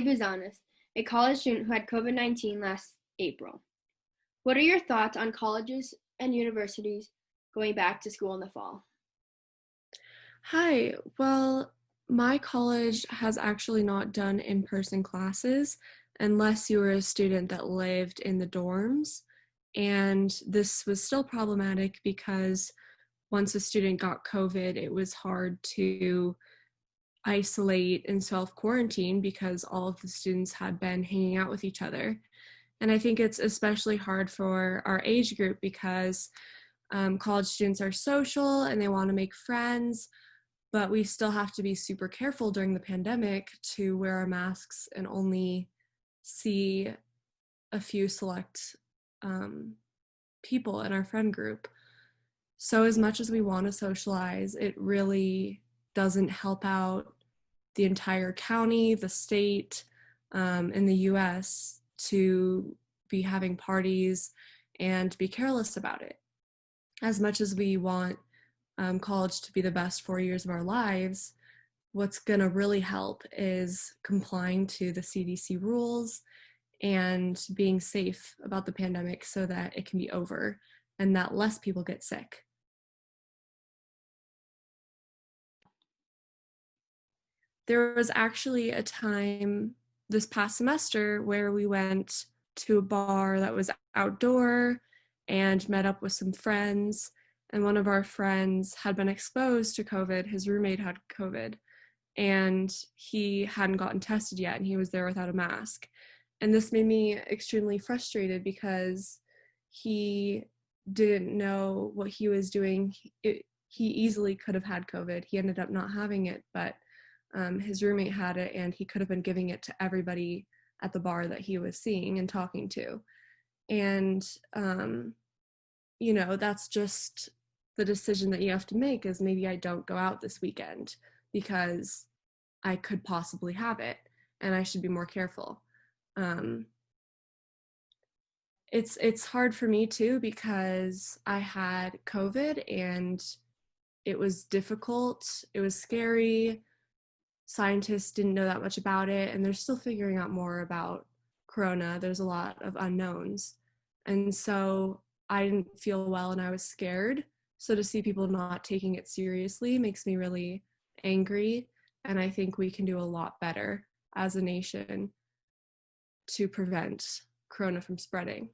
Buzanis, a college student who had COVID-19 last April. What are your thoughts on colleges and universities going back to school in the fall? Hi. Well, my college has actually not done in person classes unless you were a student that lived in the dorms. And this was still problematic because once a student got COVID, it was hard to isolate and self quarantine because all of the students had been hanging out with each other. And I think it's especially hard for our age group because college students are social and they want to make friends, but we still have to be super careful during the pandemic to wear our masks and only see a few select um, people in our friend group. So, as much as we want to socialize, it really doesn't help out the entire county, the state, in the US to be having parties and be careless about it. As much as we want college to be the best 4 years of our lives, what's going to really help is complying to the CDC rules and being safe about the pandemic so that it can be over and that less people get sick. There was actually a time this past semester where we went to a bar that was outdoor and met up with some friends. And one of our friends had been exposed to COVID. His roommate had COVID and he hadn't gotten tested yet and he was there without a mask. And this made me extremely frustrated because he didn't know what he was doing. He easily could have had COVID. He ended up not having it, but his roommate had it and he could have been giving it to everybody at the bar that he was seeing and talking to. And, that's just the decision that you have to make is maybe I don't go out this weekend because I could possibly have it and I should be more careful. Um, it's hard for me too because I had COVID and it was difficult. It was scary. Scientists didn't know that much about it and they're still figuring out more about corona. There's a lot of unknowns. And so I didn't feel well and I was scared. So to see people not taking it seriously makes me really angry. And I think we can do a lot better as a nation to prevent corona from spreading.